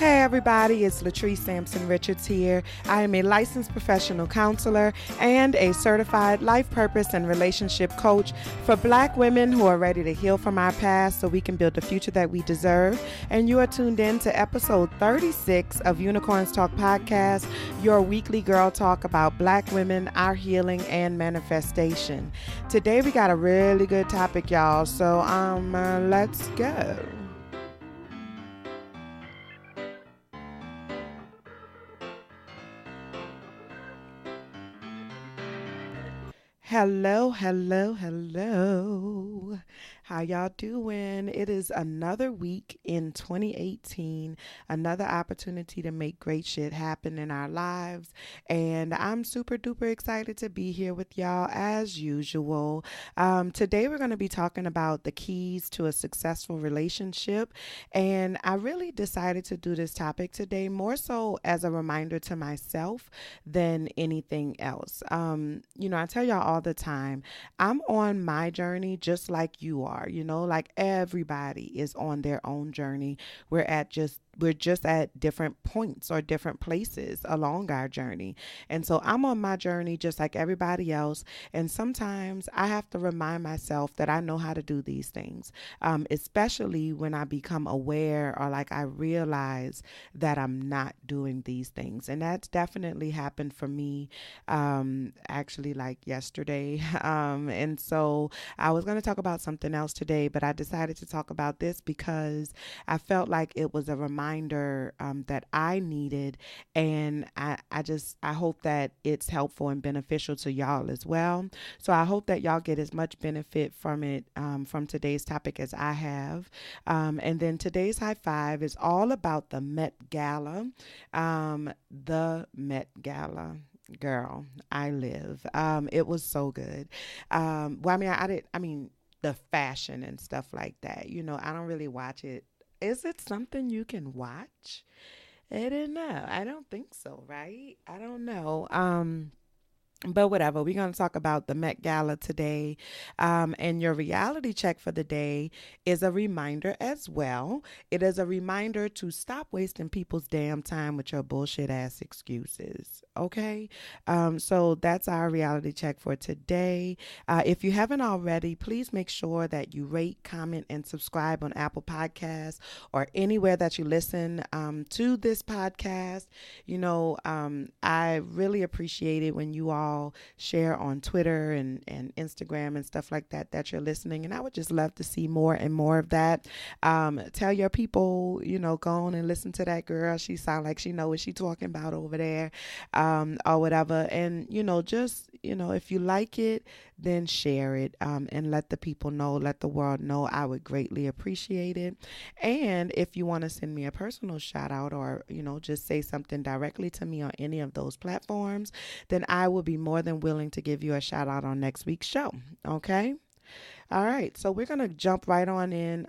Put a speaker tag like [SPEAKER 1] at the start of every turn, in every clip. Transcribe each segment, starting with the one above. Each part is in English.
[SPEAKER 1] Hey everybody, it's Latrice Sampson Richards here. I am a licensed professional counselor and a certified life purpose and relationship coach for Black women who are ready to heal from our past so we can build the future that we deserve. And you are tuned in to episode 36 of Unicorns Talk Podcast, your weekly girl talk about Black women, our healing, and manifestation. Today we got a really good topic, y'all, so let's go. Hello. How y'all doing? It is another week in 2018, another opportunity to make great shit happen in our lives. And I'm super duper excited to be here with y'all as usual. Today we're going to be talking about the keys to a successful relationship. And I really decided to do this topic today more so as a reminder to myself than anything else. I tell y'all all the time, I'm on my journey just like you are, like everybody is on their own journey. We're just at different points or different places along our journey. And so I'm on my journey just like everybody else. And sometimes I have to remind myself that I know how to do these things, especially when I become aware or like I realize that I'm not doing these things. And that's definitely happened for me, actually like yesterday. And so I was going to talk about something else today, but I decided to talk about this because I felt like it was a reminder that I needed, and I hope that it's helpful and beneficial to y'all as well. So I hope that y'all get as much benefit from it, from today's topic as I have. And then today's high five is all about the Met Gala. The Met Gala. Girl, I live. It was so good. The fashion and stuff like that. I don't really watch it. Is it something you can watch? I don't know. I don't think so, right? I don't know. But whatever, we're going to talk about the Met Gala today. And your reality check for the day is a reminder as well. It is a reminder to stop wasting people's damn time with your bullshit ass excuses. Okay? So that's our reality check for today. If you haven't already, please make sure that you rate, comment, and subscribe on Apple Podcasts or anywhere that you listen to this podcast. I really appreciate it when you all share on Twitter and Instagram and stuff like that you're listening. And I would just love to see more and more of that. Tell your people, go on and listen to that girl. She sound like she know what she talking about over there, or whatever. And, if you like it, then share it, and let the people know, let the world know. I would greatly appreciate it. And if you want to send me a personal shout out or, just say something directly to me on any of those platforms, then I will be more than willing to give you a shout out on next week's show. Okay. All right. So we're going to jump right on in.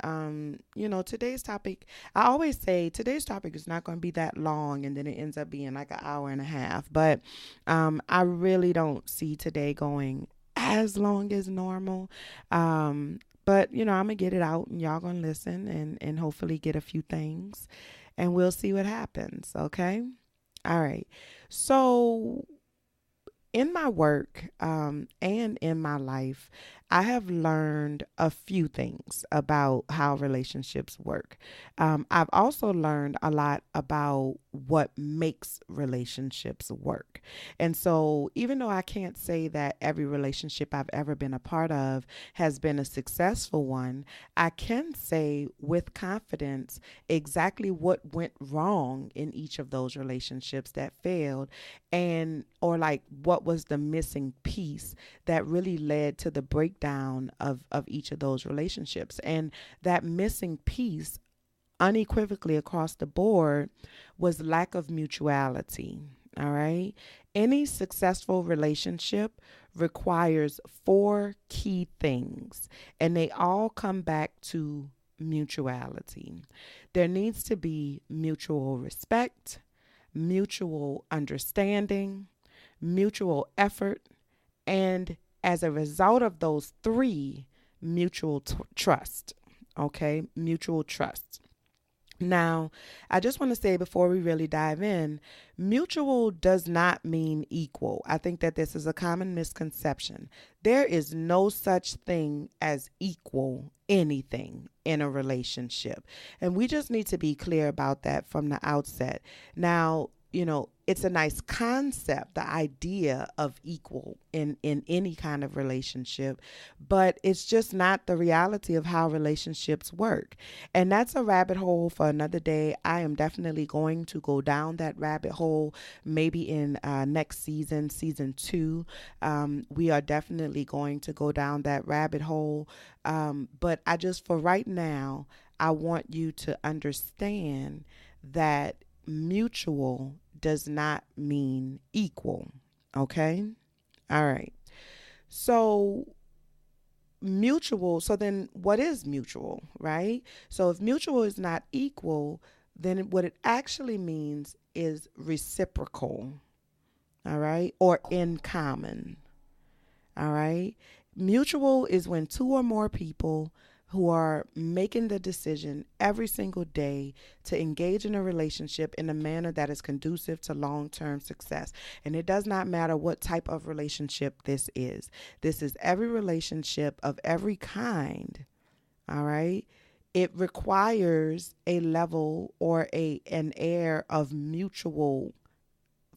[SPEAKER 1] Today's topic, I always say today's topic is not going to be that long and then it ends up being like an hour and a half. But I really don't see today going as long as normal. But, I'm going to get it out and y'all going to listen and hopefully get a few things and we'll see what happens. Okay. All right. So in my work and in my life, I have learned a few things about how relationships work. I've also learned a lot about what makes relationships work. And so even though I can't say that every relationship I've ever been a part of has been a successful one, I can say with confidence exactly what went wrong in each of those relationships that failed, or like what was the missing piece that really led to the breakdown of each of those relationships. And that missing piece unequivocally across the board was lack of mutuality. All right. Any successful relationship requires 4 key things, and they all come back to mutuality. There needs to be mutual respect, mutual understanding, mutual effort, and as a result of those 3, mutual trust. Okay, mutual trust. Now, I just want to say before we really dive in, mutual does not mean equal. I think that this is a common misconception. There is no such thing as equal anything in a relationship. And we just need to be clear about that from the outset. Now, it's a nice concept, the idea of equal in any kind of relationship, but it's just not the reality of how relationships work. And that's a rabbit hole for another day. I am definitely going to go down that rabbit hole maybe in next season, season two. We are definitely going to go down that rabbit hole. But I just, for right now, I want you to understand that mutual does not mean equal. Okay? All right. So, so then what is mutual, right? So, if mutual is not equal, then what it actually means is reciprocal. All right? Or in common. All right? Mutual is when two or more people who are making the decision every single day to engage in a relationship in a manner that is conducive to long-term success. And it does not matter what type of relationship this is. This is every relationship of every kind. All right? It requires a level or an air of mutual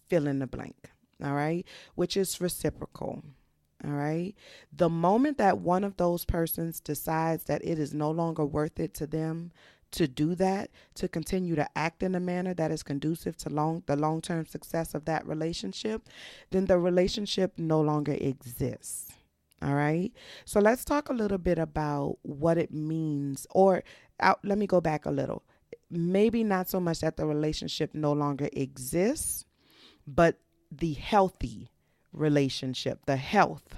[SPEAKER 1] fill in the blank. All right? Which is reciprocal. All right. The moment that one of those persons decides that it is no longer worth it to them to do that, to continue to act in a manner that is conducive to the long-term success of that relationship, then the relationship no longer exists. All right. So let's talk a little bit about what it means, or let me go back a little. Maybe not so much that the relationship no longer exists, but the healthy relationship, the health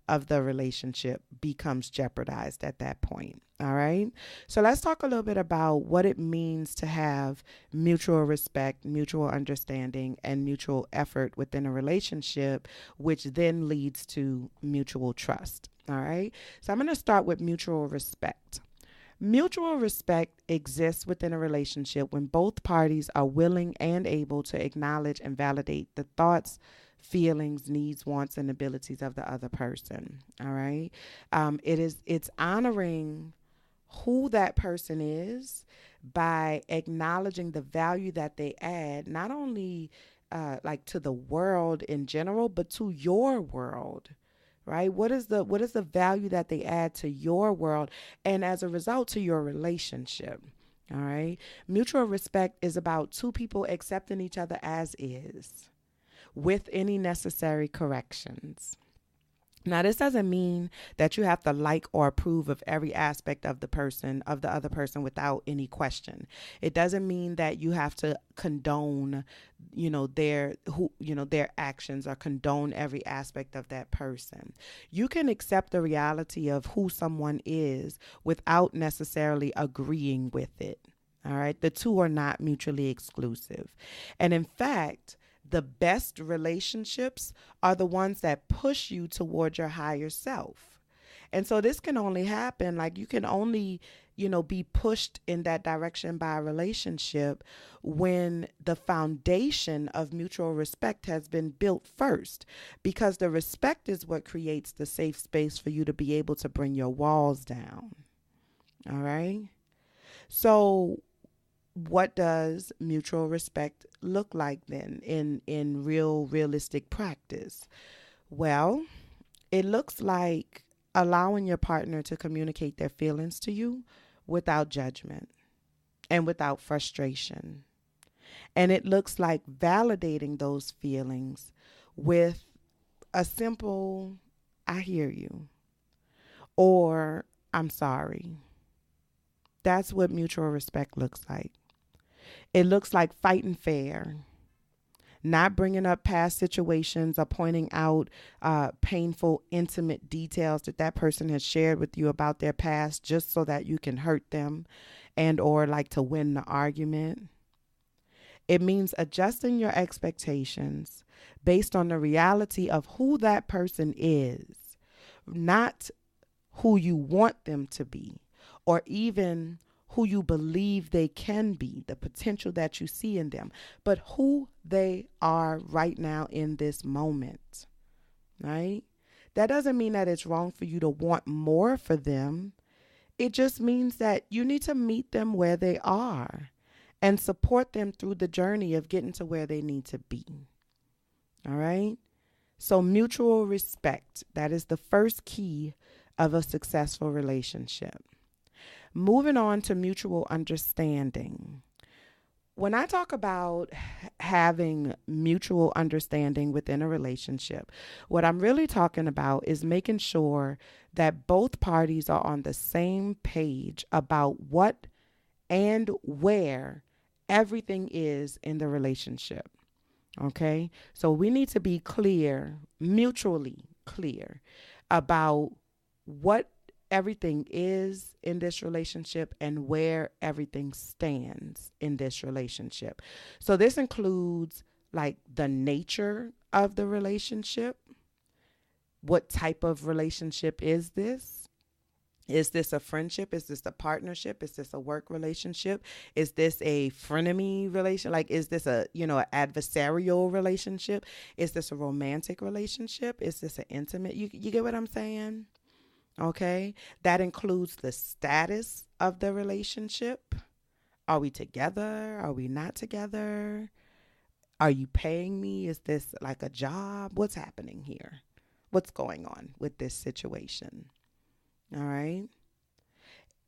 [SPEAKER 1] of the relationship becomes jeopardized at that point. All right. So let's talk a little bit about what it means to have mutual respect, mutual understanding, and mutual effort within a relationship, which then leads to mutual trust. All right. So I'm going to start with mutual respect. Mutual respect exists within a relationship when both parties are willing and able to acknowledge and validate the thoughts, feelings, needs, wants, and abilities of the other person. All right. It's honoring who that person is by acknowledging the value that they add, not only like to the world in general, but to your world. Right? What is the value that they add to your world, and as a result to your relationship? All right. Mutual respect is about two people accepting each other as is, with any necessary corrections. Now, this doesn't mean that you have to like or approve of every aspect of the other person without any question. It doesn't mean that you have to condone, their actions, or condone every aspect of that person. You can accept the reality of who someone is without necessarily agreeing with it. All right. The two are not mutually exclusive. And in fact, the best relationships are the ones that push you toward your higher self. And so this can only happen, like you can only, be pushed in that direction by a relationship when the foundation of mutual respect has been built first, because the respect is what creates the safe space for you to be able to bring your walls down. All right. So what does mutual respect look like then in realistic practice? Well, it looks like allowing your partner to communicate their feelings to you without judgment and without frustration. And it looks like validating those feelings with a simple, I hear you, or I'm sorry. That's what mutual respect looks like. It looks like fighting fair, not bringing up past situations or pointing out painful, intimate details that person has shared with you about their past just so that you can hurt them and or like to win the argument. It means adjusting your expectations based on the reality of who that person is, not who you want them to be, or even who you believe they can be, the potential that you see in them, but who they are right now in this moment, right? That doesn't mean that it's wrong for you to want more for them. It just means that you need to meet them where they are and support them through the journey of getting to where they need to be. All right? So, mutual respect, that is the first key of a successful relationship. Moving on to mutual understanding. When I talk about having mutual understanding within a relationship, what I'm really talking about is making sure that both parties are on the same page about what and where everything is in the relationship. Okay? So we need to be clear, mutually clear about what everything is in this relationship and where everything stands in this relationship. So this includes like the nature of the relationship. What type of relationship is this? Is this a friendship? Is this a partnership? Is this a work relationship? Is this a frenemy relation? Like, is this a, an adversarial relationship? Is this a romantic relationship? Is this an intimate? You get what I'm saying? Okay. That includes the status of the relationship. Are we together? Are we not together? Are you paying me? Is this like a job? What's happening here? What's going on with this situation? All right.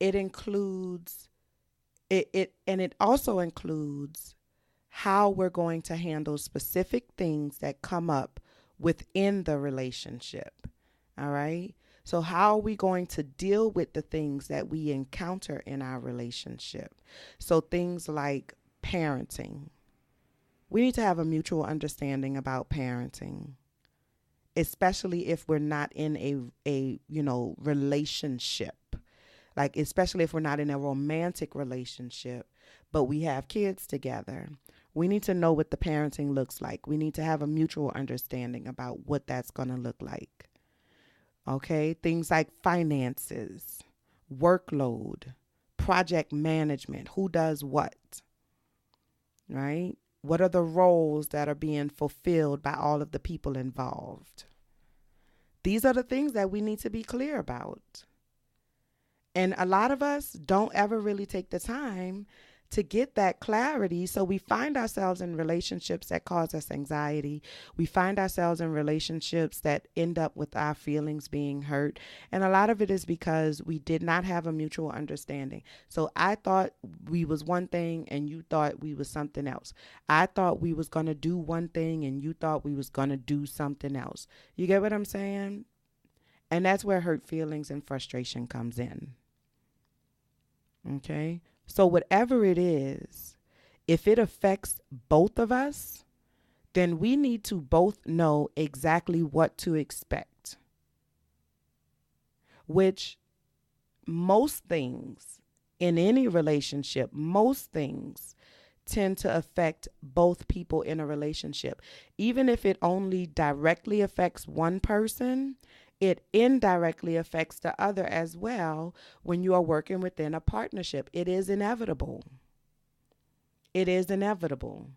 [SPEAKER 1] It includes and it also includes how we're going to handle specific things that come up within the relationship. All right. So how are we going to deal with the things that we encounter in our relationship? So things like parenting. We need to have a mutual understanding about parenting, especially if we're not in a relationship. Like, especially if we're not in a romantic relationship, but we have kids together. We need to know what the parenting looks like. We need to have a mutual understanding about what that's going to look like. Okay, things like finances, workload, project management, who does what, right? What are the roles that are being fulfilled by all of the people involved? These are the things that we need to be clear about. And a lot of us don't ever really take the time to get that clarity. So we find ourselves in relationships that cause us anxiety. We find ourselves in relationships that end up with our feelings being hurt. And a lot of it is because we did not have a mutual understanding. So I thought we was one thing and you thought we was something else. I thought we was going to do one thing and you thought we was going to do something else. You get what I'm saying? And that's where hurt feelings and frustration comes in. Okay? So whatever it is, if it affects both of us, then we need to both know exactly what to expect. Which most things in any relationship, most things tend to affect both people in a relationship. Even if it only directly affects one person, it indirectly affects the other as well when you are working within a partnership. It is inevitable. It is inevitable.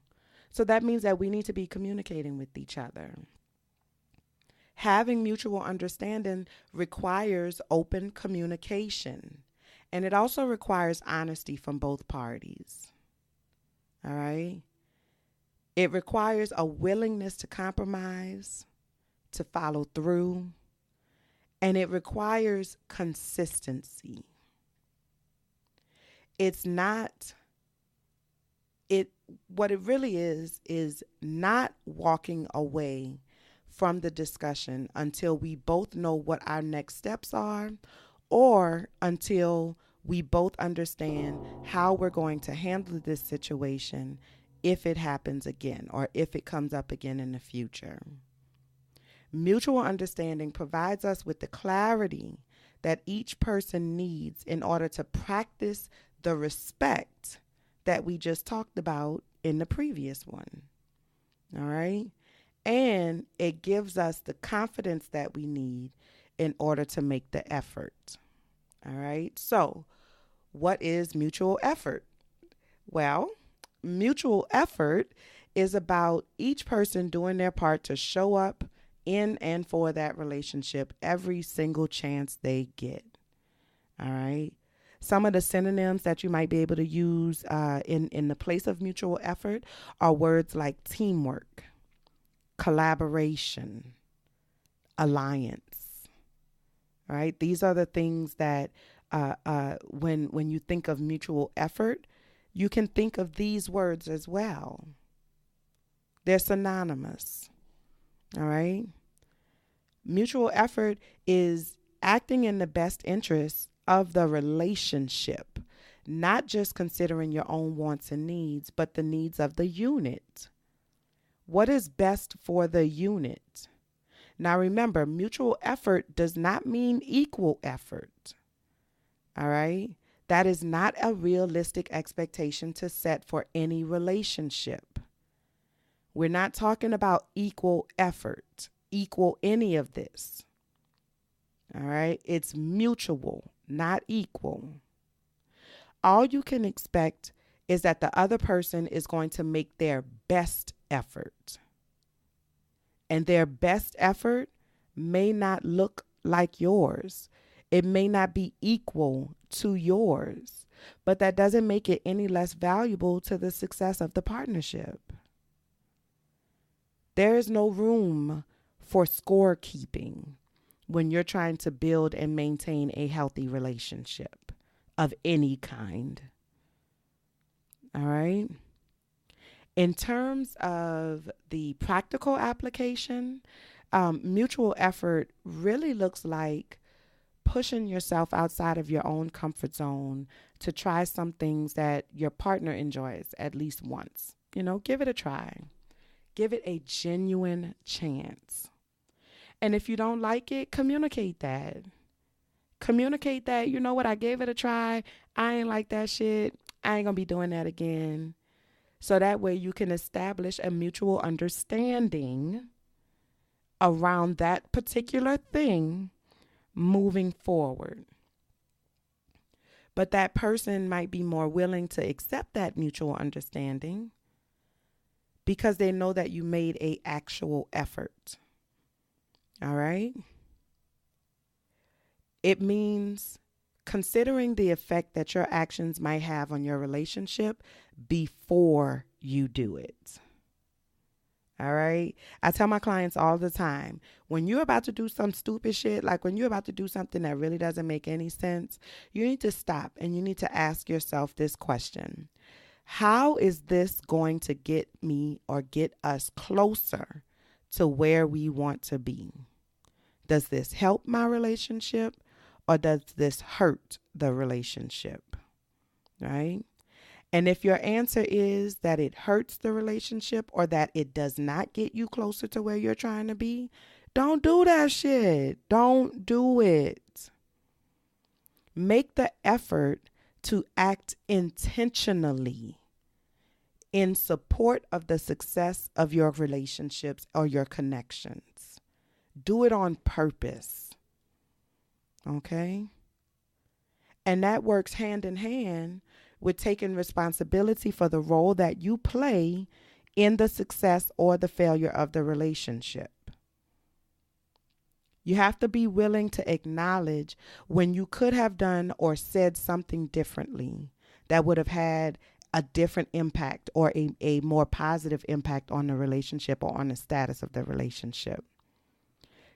[SPEAKER 1] So that means that we need to be communicating with each other. Having mutual understanding requires open communication, and it also requires honesty from both parties. All right? It requires a willingness to compromise, to follow through, and it requires consistency. It's not, what it really is not walking away from the discussion until we both know what our next steps are, or until we both understand how we're going to handle this situation if it happens again or if it comes up again in the future. Mutual understanding provides us with the clarity that each person needs in order to practice the respect that we just talked about in the previous one. All right? And it gives us the confidence that we need in order to make the effort. All right? So, What is mutual effort? Well, mutual effort is about each person doing their part to show up in and for that relationship every single chance they get. All right. Some of the synonyms that you might be able to use in the place of mutual effort are words like teamwork, collaboration, alliance. All right. These are the things that when you think of mutual effort, you can think of these words as well. They're synonymous. All right. Mutual effort is acting in the best interest of the relationship, not just considering your own wants and needs, but the needs of the unit. What is best for the unit? Now remember, mutual effort does not mean equal effort. All right? That is not a realistic expectation to set for any relationship. We're not talking about equal effort, equal any of this. All right? It's mutual, not equal. All you can expect is that the other person is going to make their best effort. And their best effort may not look like yours. It may not be equal to yours, but that doesn't make it any less valuable to the success of the partnership. There is no room for scorekeeping when you're trying to build and maintain a healthy relationship of any kind. All right. In terms of the practical application, mutual effort really looks like pushing yourself outside of your own comfort zone to try some things that your partner enjoys at least once. Give it a try. Give it a genuine chance. And if you don't like it, communicate that. Communicate that, you know what, I gave it a try. I ain't like that shit. I ain't gonna be doing that again. So that way you can establish a mutual understanding around that particular thing moving forward. But that person might be more willing to accept that mutual understanding because they know that you made an actual effort. All right? It means considering the effect that your actions might have on your relationship before you do it. All right. I tell my clients all the time, when you're about to do some stupid shit, like when you're about to do something that really doesn't make any sense, you need to stop and you need to ask yourself this question. How is this going to get me or get us closer to where we want to be? Does this help my relationship or does this hurt the relationship? Right? And if your answer is that it hurts the relationship or that it does not get you closer to where you're trying to be, don't do that shit. Don't do it. Make the effort to act intentionally in support of the success of your relationships or your connections. Do it on purpose. Okay? And that works hand in hand with taking responsibility for the role that you play in the success or the failure of the relationship. You have to be willing to acknowledge when you could have done or said something differently that would have had a different impact or a more positive impact on the relationship or on the status of the relationship.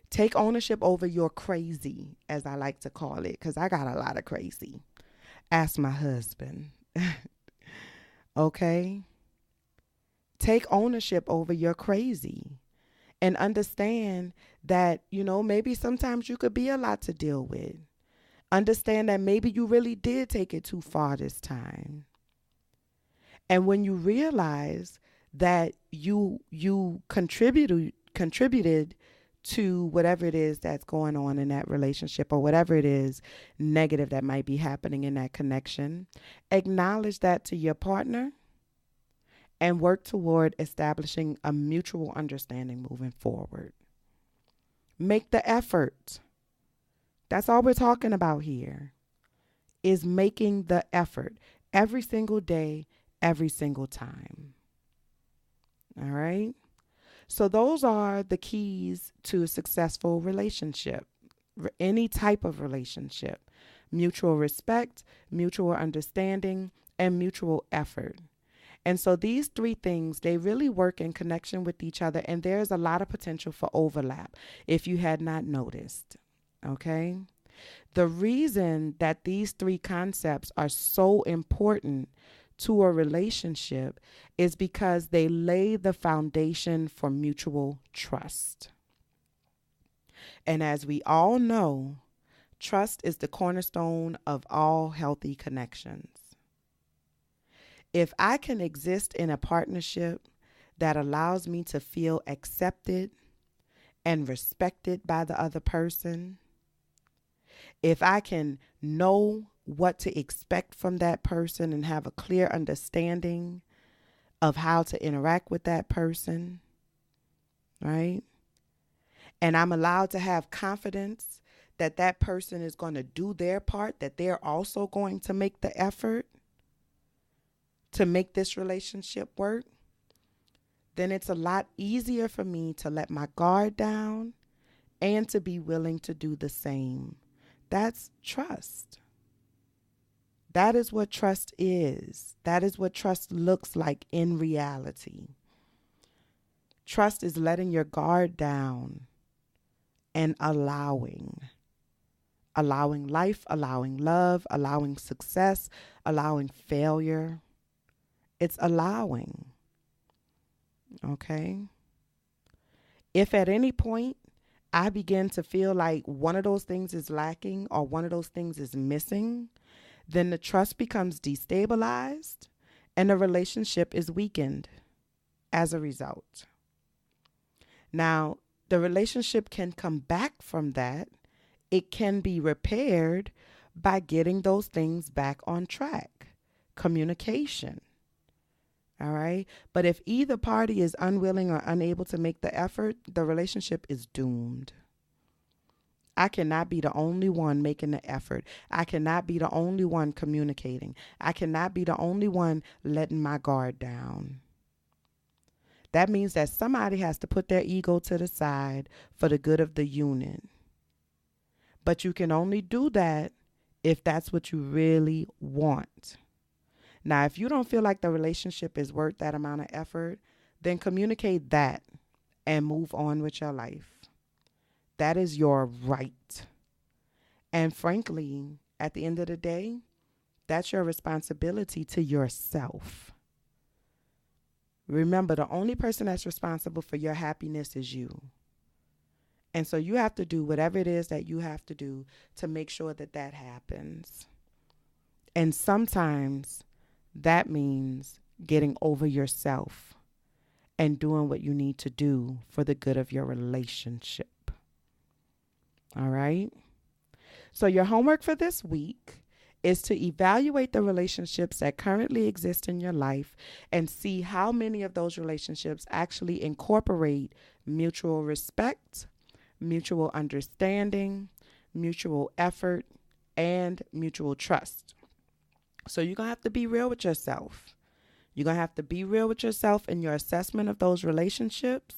[SPEAKER 1] Take ownership over your crazy, as I like to call it, because I got a lot of crazy. Ask my husband. Okay? Take ownership over your crazy and understand that, maybe sometimes you could be a lot to deal with. Understand that maybe you really did take it too far this time. And when you realize that you contributed to whatever it is that's going on in that relationship or whatever it is negative that might be happening in that connection, acknowledge that to your partner and work toward establishing a mutual understanding moving forward. Make the effort. That's all we're talking about here. is making the effort every single day, every single time. All right. So those are the keys to a successful relationship, any type of relationship: mutual respect, mutual understanding, and mutual effort. And so these three things, they really work in connection with each other, and there's a lot of potential for overlap if you had not noticed. Okay? The reason that these three concepts are so important to a relationship is because they lay the foundation for mutual trust. And as we all know, trust is the cornerstone of all healthy connections. If I can exist in a partnership that allows me to feel accepted and respected by the other person, if I can know what to expect from that person and have a clear understanding of how to interact with that person, right? And I'm allowed to have confidence that that person is going to do their part, that they're also going to make the effort to make this relationship work, then it's a lot easier for me to let my guard down and to be willing to do the same. That's trust. That is what trust is. That is what trust looks like in reality. Trust is letting your guard down and allowing life, allowing love, allowing success, allowing failure. It's allowing. Okay? If at any point I begin to feel like one of those things is lacking or one of those things is missing, then the trust becomes destabilized and the relationship is weakened as a result. Now, the relationship can come back from that. It can be repaired by getting those things back on track. Communication. All right. But if either party is unwilling or unable to make the effort, the relationship is doomed. I cannot be the only one making the effort. I cannot be the only one communicating. I cannot be the only one letting my guard down. That means that somebody has to put their ego to the side for the good of the unit. But you can only do that if that's what you really want. Now, if you don't feel like the relationship is worth that amount of effort, then communicate that and move on with your life. That is your right. And frankly, at the end of the day, that's your responsibility to yourself. Remember, the only person that's responsible for your happiness is you. And so you have to do whatever it is that you have to do to make sure that that happens. And sometimes that means getting over yourself and doing what you need to do for the good of your relationship. All right? So your homework for this week is to evaluate the relationships that currently exist in your life and see how many of those relationships actually incorporate mutual respect, mutual understanding, mutual effort, and mutual trust. So you're going to have to be real with yourself. You're going to have to be real with yourself in your assessment of those relationships.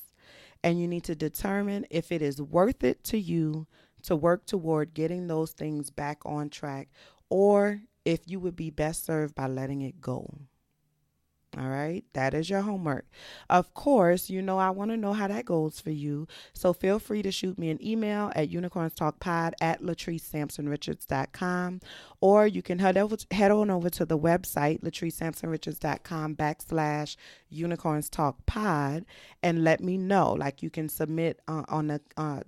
[SPEAKER 1] And you need to determine if it is worth it to you to work toward getting those things back on track, or if you would be best served by letting it go. All right, that is your homework. Of course, I want to know how that goes for you. So feel free to shoot me an email at unicornstalkpod@latricesampsonrichards.com, or you can head on over to the website latricesampsonrichards.com/unicornstalkpod and let me know. Like, you can submit on the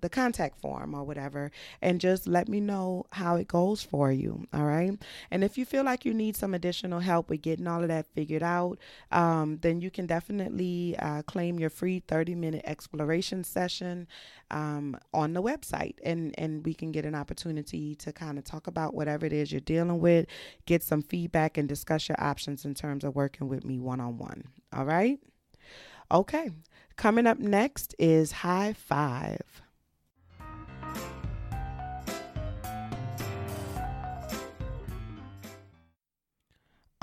[SPEAKER 1] contact form or whatever, and just let me know how it goes for you. All right, and if you feel like you need some additional help with getting all of that figured out, then you can definitely claim your free 30-minute exploration session on the website, and we can get an opportunity to kind of talk about whatever it is you're dealing with, get some feedback, and discuss your options in terms of working with me one-on-one. All right? Okay. Coming up next is High Five.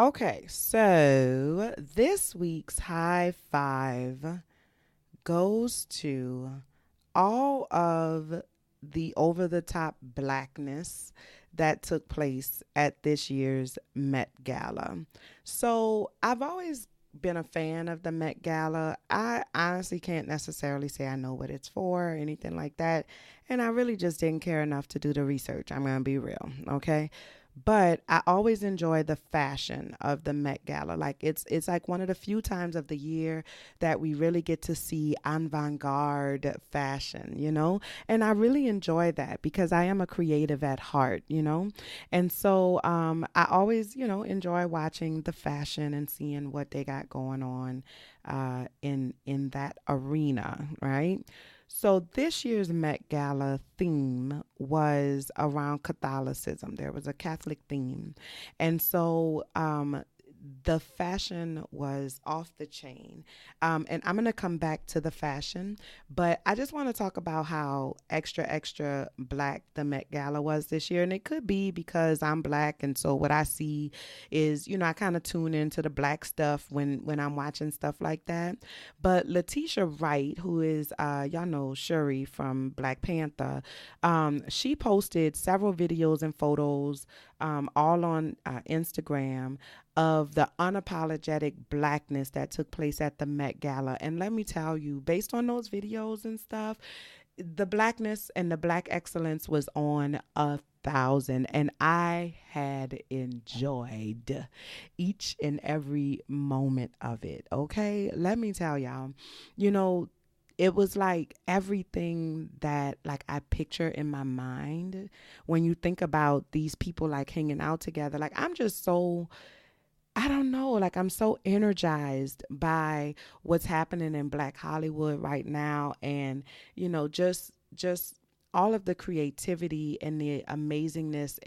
[SPEAKER 1] Okay, so this week's high five goes to all of the over the top blackness that took place at this year's Met Gala. So I've always been a fan of the Met Gala. I honestly can't necessarily say I know what it's for or anything like that. And I really just didn't care enough to do the research. I'm going to be real. Okay. But I always enjoy the fashion of the Met Gala. Like it's like one of the few times of the year that we really get to see avant-garde fashion, you know? And I really enjoy that because I am a creative at heart, you know? And so I always, enjoy watching the fashion and seeing what they got going on in that arena, right? So this year's Met Gala theme was around Catholicism. There was a Catholic theme. And so the fashion was off the chain. And I'm going to come back to the fashion, but I just want to talk about how extra, extra black the Met Gala was this year. And it could be because I'm black. And so what I see is, I kind of tune into the black stuff when I'm watching stuff like that. But Letitia Wright, who is, y'all know Shuri from Black Panther, she posted several videos and photos all on Instagram of the unapologetic blackness that took place at the Met Gala. And let me tell you, based on those videos and stuff, the blackness and the black excellence was on 1,000. And I had enjoyed each and every moment of it. Okay. Let me tell y'all, you know, it was like everything that like I picture in my mind when you think about these people like hanging out together. Like I'm just so, I don't know, like I'm so energized by what's happening in Black Hollywood right now, and just all of the creativity and the amazingness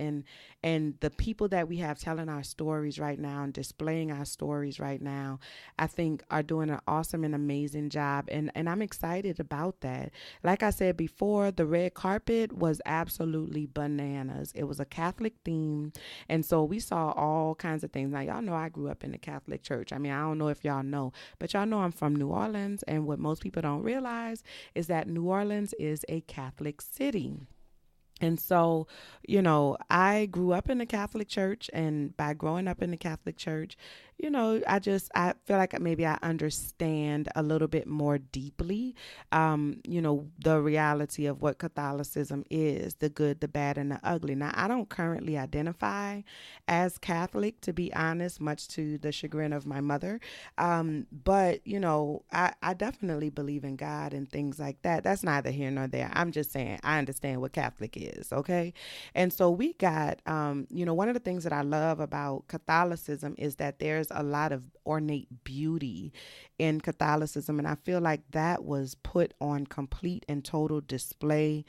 [SPEAKER 1] and the people that we have telling our stories right now and displaying our stories right now, I think are doing an awesome and amazing job, and I'm excited about that. Like I said before, the red carpet was absolutely bananas. It was a Catholic theme, and so we saw all kinds of things. Now, y'all know I grew up in the Catholic Church. I mean, I don't know if y'all know, but y'all know I'm from New Orleans, and what most people don't realize is that New Orleans is a Catholic city. And so, I grew up in the Catholic Church, and by growing up in the Catholic Church, I feel like maybe I understand a little bit more deeply, the reality of what Catholicism is, the good, the bad, and the ugly. Now, I don't currently identify as Catholic, to be honest, much to the chagrin of my mother. But, I definitely believe in God and things like that. That's neither here nor there. I'm just saying I understand what Catholic is, okay? And so we got, one of the things that I love about Catholicism is that there's a lot of ornate beauty in Catholicism. And I feel like that was put on complete and total display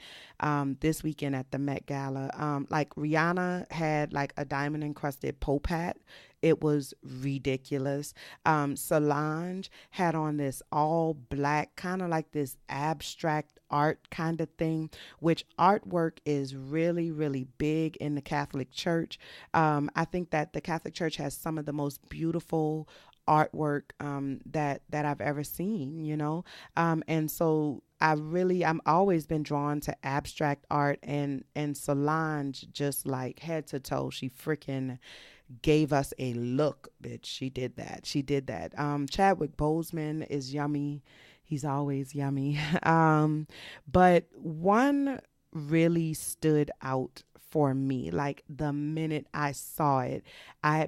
[SPEAKER 1] this weekend at the Met Gala. Like Rihanna had like a diamond encrusted Pope hat. It was ridiculous. Solange had on this all black, kind of like this abstract art kind of thing, which artwork is really, really big in the Catholic Church. I think that the Catholic Church has some of the most beautiful artwork that I've ever seen, and so I'm always been drawn to abstract art, and Solange just like head to toe, she freaking gave us a look, bitch. She did that. She did that. Chadwick Boseman is yummy. He's always yummy. But one really stood out for me. Like the minute I saw it,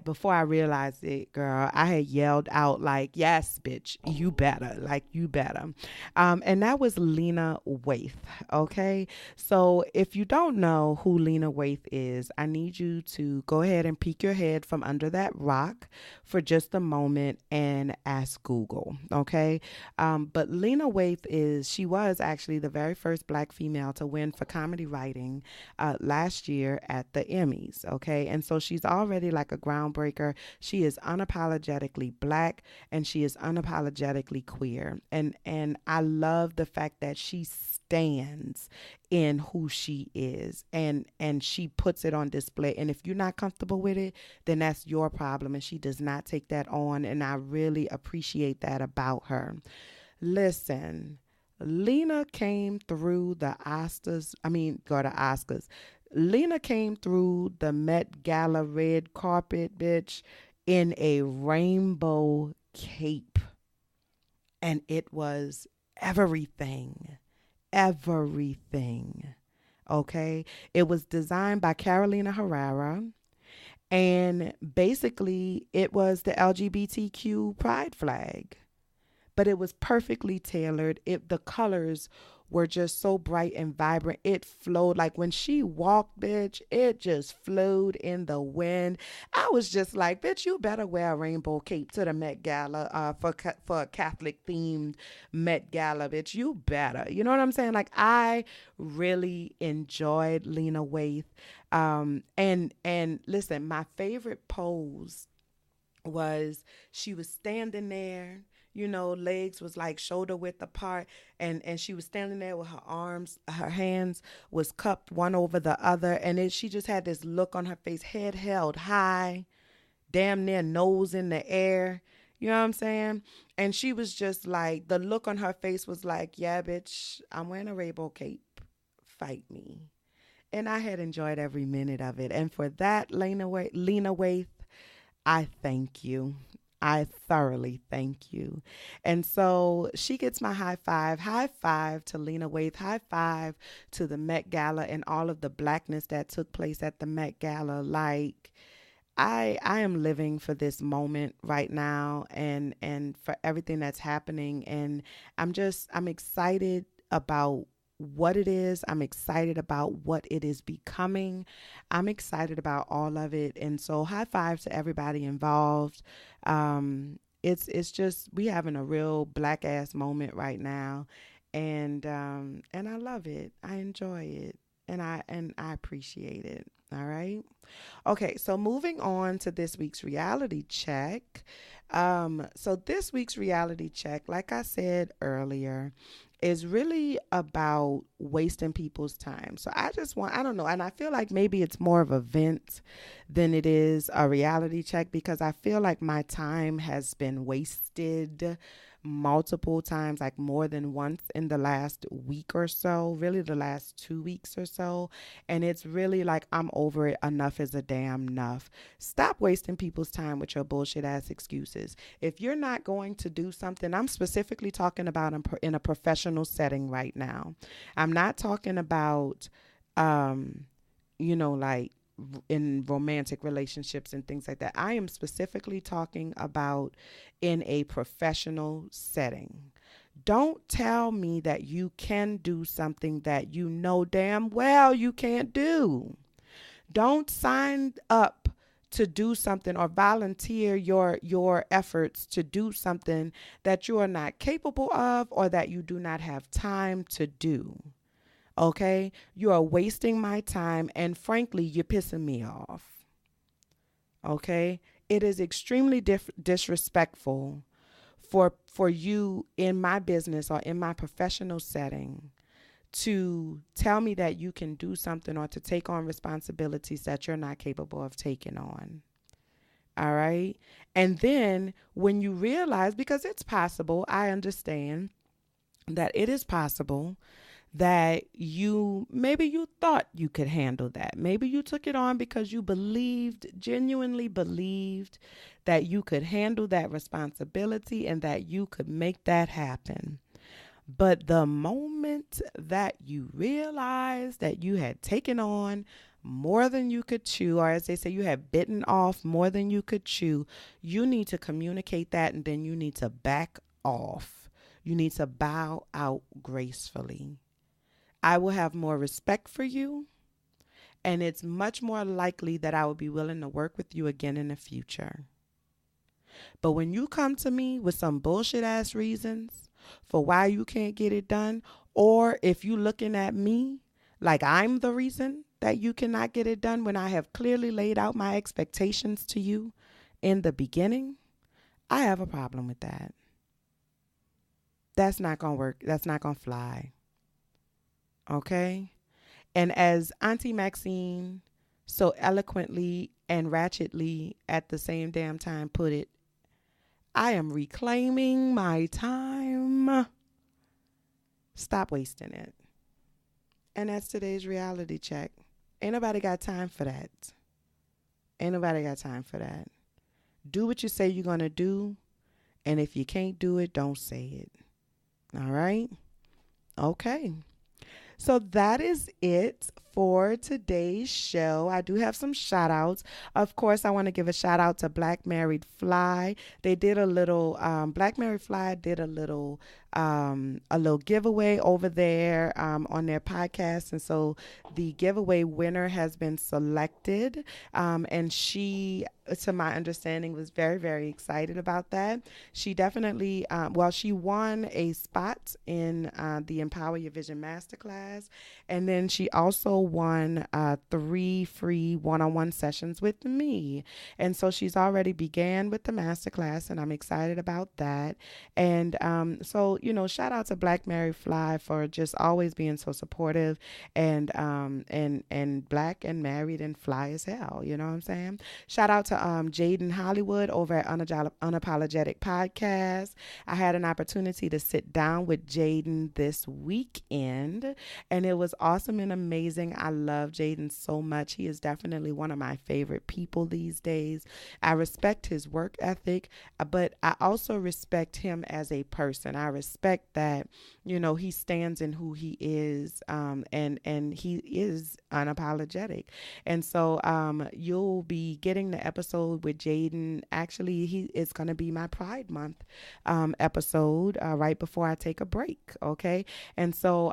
[SPEAKER 1] before I realized it, girl, I had yelled out like, "Yes, bitch, you better, like you better." And that was Lena Waithe. Okay, so if you don't know who Lena Waithe is, I need you to go ahead and peek your head from under that rock for just a moment and ask Google. Okay, but Lena Waithe she was actually the very first black female to win for comedy writing last year at the Emmys. Okay. And so she's already like a groundbreaker. She is unapologetically black and she is unapologetically queer. And I love the fact that she stands in who she is and she puts it on display. And if you're not comfortable with it, then that's your problem. And she does not take that on. And I really appreciate that about her. Listen, Lena came through the Oscars. I mean, go to Oscars. Lena came through the Met Gala red carpet, bitch, in a rainbow cape. And it was everything. Everything. Okay. It was designed by Carolina Herrera. And basically, it was the LGBTQ pride flag, but it was perfectly tailored. The colors were just so bright and vibrant. It flowed like when she walked, bitch, it just flowed in the wind. I was just like, bitch, you better wear a rainbow cape to the Met Gala for a Catholic themed Met Gala, bitch. You better. You know what I'm saying? Like, I really enjoyed Lena Waithe. And listen, my favorite pose was she was standing there, legs was like shoulder width apart, and she was standing there with her arms, her hands was cupped one over the other, and she just had this look on her face, head held high, damn near nose in the air. You know what I'm saying? And she was just like, the look on her face was like, yeah, bitch, I'm wearing a rainbow cape. Fight me. And I had enjoyed every minute of it. And for that, Lena Waithe, I thank you. I thoroughly thank you. And so she gets my high five. High five to Lena Waithe. High five to the Met Gala and all of the blackness that took place at the Met Gala. Like, I am living for this moment right now and for everything that's happening. And I'm excited about what it is. I'm excited about what it is becoming. I'm excited about all of it. And so high five to everybody involved. It's just, we having a real black ass moment right now. And I love it. I enjoy it. And I appreciate it. All right. Okay, so moving on to this week's reality check. So this week's reality check, like I said earlier, is really about wasting people's time. So I don't know, and I feel like maybe it's more of a vent than it is a reality check, because I feel like my time has been wasted multiple times, like more than once in the last week or so, really the last 2 weeks or so. And it's really like, I'm over it. Enough is a damn enough. Stop wasting people's time with your bullshit ass excuses. If you're not going to do something, I'm specifically talking about in a professional setting right now. I'm not talking about, like in romantic relationships and things like that. I am specifically talking about in a professional setting. Don't tell me that you can do something that you know damn well you can't do. Don't sign up to do something or volunteer your efforts to do something that you are not capable of or that you do not have time to do. Okay? You are wasting my time, and frankly, you're pissing me off. Okay? It is extremely disrespectful for you in my business or in my professional setting to tell me that you can do something or to take on responsibilities that you're not capable of taking on. All right? And then when you realize, because it's possible, I understand that it is possible that maybe you thought you could handle that. Maybe you took it on because you genuinely believed that you could handle that responsibility and that you could make that happen. But the moment that you realized that you had taken on more than you could chew, or as they say, you have bitten off more than you could chew, you need to communicate that, and then you need to back off. You need to bow out gracefully. I will have more respect for you, and it's much more likely that I will be willing to work with you again in the future. But when you come to me with some bullshit ass reasons for why you can't get it done, or if you looking at me Like I'm the reason that you cannot get it done when I have clearly laid out my expectations to you in the beginning, I have a problem with that. That's not going to work. That's not going to fly. Okay? And as Auntie Maxine so eloquently and ratchetly at the same damn time put it, I am reclaiming my time. Stop wasting it. And that's today's reality check. Ain't nobody got time for that. Ain't nobody got time for that. Do what you say you're going to do. And if you can't do it, don't say it. All right? Okay. So that is it for today's show. I do have some shout outs. Of course, I want to give a shout out to Black Married Fly. They did Black Married Fly did a little giveaway over there on their podcast. And so the giveaway winner has been selected. And she, to my understanding, was very, very excited about that. She definitely, she won a spot in the Empower Your Vision Masterclass. And then she also won 3 free one-on-one sessions with me. And so she's already began with the masterclass, and I'm excited about that. And shout out to Black Mary Fly for just always being so supportive and black and married and fly as hell. You know what I'm saying? Shout out to Jaden Hollywood over at Unapologetic Podcast. I had an opportunity to sit down with Jaden this weekend, and it was awesome and amazing. I love Jaden so much. He is definitely one of my favorite people these days. I respect his work ethic, but I also respect him as a person. I respect that, he stands in who he is, and he is unapologetic. And so you'll be getting the episode with Jaden. Actually, it's going to be my Pride Month episode right before I take a break, okay? And so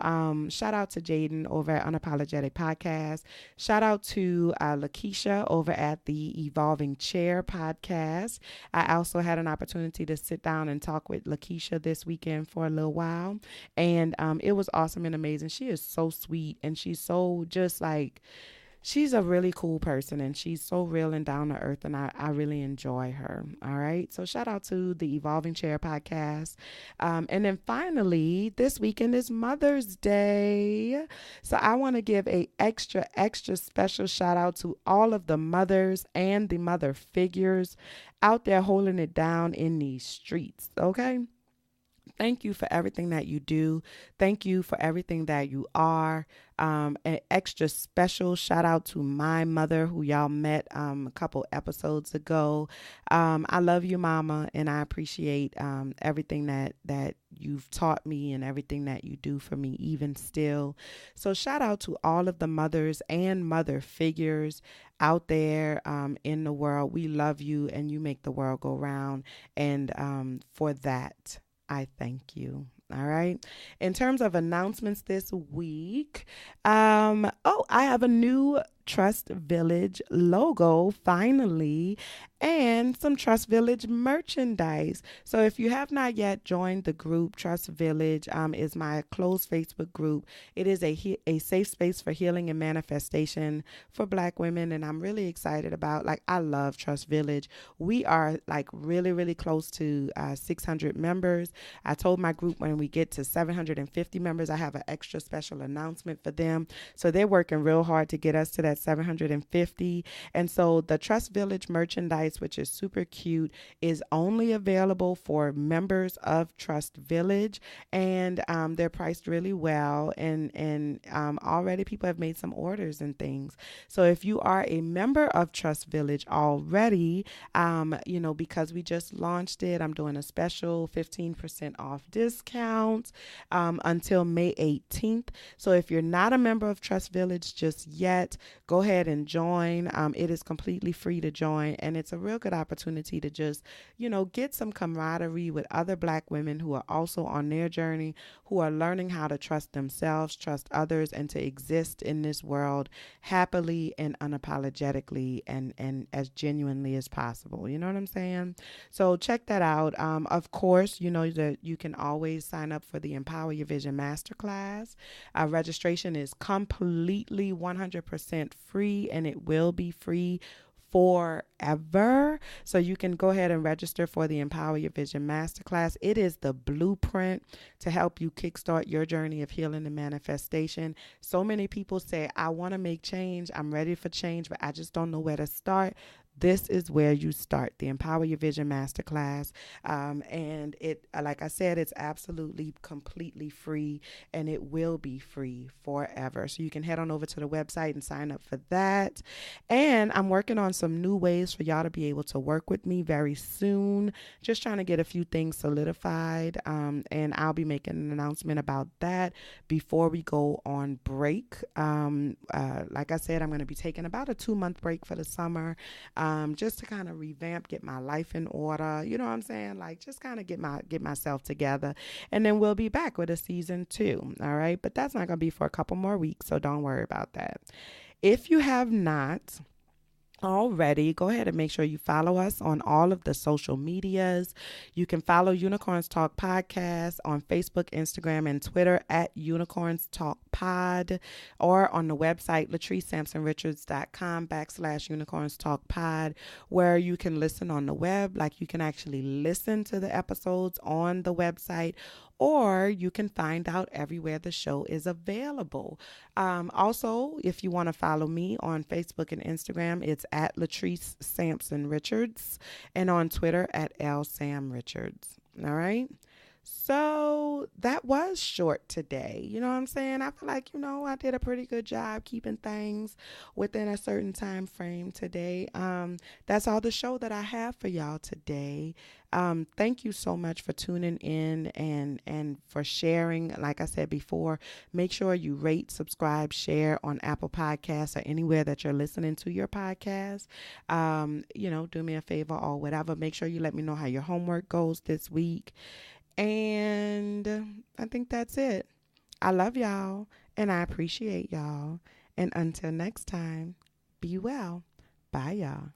[SPEAKER 1] shout out to Jaden over at Unapologetic Podcast. Shout out to Lakeisha over at the Evolving Chair Podcast. I also had an opportunity to sit down and talk with Lakeisha this weekend for a little while, and it was awesome and amazing. She is so sweet, and she's so just like, she's a really cool person, and she's so real and down to earth, and I really enjoy her. All right. So shout out to the Evolving Chair Podcast. And then finally, this weekend is Mother's Day. So I want to give a extra special shout out to all of the mothers and the mother figures out there holding it down in these streets. Okay. Thank you for everything that you do. Thank you for everything that you are. An extra special shout out to my mother, who y'all met a couple episodes ago. I love you, Mama, and I appreciate everything that you've taught me and everything that you do for me even still. So shout out to all of the mothers and mother figures out there in the world. We love you, and you make the world go round. And for that, I thank you. All right. In terms of announcements this week, I have a new Trust Village logo finally, and some Trust Village merchandise. So if you have not yet joined the group, Trust Village is my closed Facebook group. It is a safe space for healing and manifestation for Black women, and I'm really excited about, I love Trust Village. We are really, really close to 600 members. I told my group when we get to 750 members, I have an extra special announcement for them. So they're working real hard to get us to that 750. And so the Trust Village merchandise, which is super cute, is only available for members of Trust Village, and they're priced really well, and already people have made some orders and things. So if you are a member of Trust Village already, because we just launched it, I'm doing a special 15% off discount until May 18th. So if you're not a member of Trust Village just yet, go ahead and join. It is completely free to join, and it's a real good opportunity to just, get some camaraderie with other Black women who are also on their journey, who are learning how to trust themselves, trust others, and to exist in this world happily and unapologetically and as genuinely as possible. You know what I'm saying? So check that out. Of course, you know that you can always sign up for the Empower Your Vision Masterclass. Registration is completely 100% free, and it will be free forever. So you can go ahead and register for the Empower Your Vision Masterclass. It is the blueprint to help you kickstart your journey of healing and manifestation. So many people say, I want to make change. I'm ready for change, but I just don't know where to start. This is where you start, the Empower Your Vision Masterclass. And it, like I said, it's absolutely completely free, and it will be free forever. So you can head on over to the website and sign up for that. And I'm working on some new ways for y'all to be able to work with me very soon. Just trying to get a few things solidified. And I'll be making an announcement about that before we go on break. Like I said, I'm going to be taking about a 2-month break for the summer. Just to kind of revamp, get my life in order. You know what I'm saying? Like, just kind of get myself together, and then we'll be back with a season 2. All right, but that's not gonna be for a couple more weeks, so don't worry about that. If you have not already, go ahead and make sure you follow us on all of the social medias. You can follow Unicorns Talk Podcast on Facebook, Instagram, and Twitter at Unicorns Talk Pod, or on the website latricesampsonrichards.com/Unicorns Talk Pod, where you can listen on the web. Like, you can actually listen to the episodes on the website, or you can find out everywhere the show is available. Also, if you want to follow me on Facebook and Instagram, it's at Latrice Sampson Richards, and on Twitter at LSamRichards. All right. So that was short today. You know what I'm saying? I feel like, I did a pretty good job keeping things within a certain time frame today. That's all the show that I have for y'all today. Thank you so much for tuning in and for sharing. Like I said before, make sure you rate, subscribe, share on Apple Podcasts or anywhere that you're listening to your podcast. Do me a favor or whatever. Make sure you let me know how your homework goes this week. And I think that's it. I love y'all, and I appreciate y'all. And until next time, be well. Bye, y'all.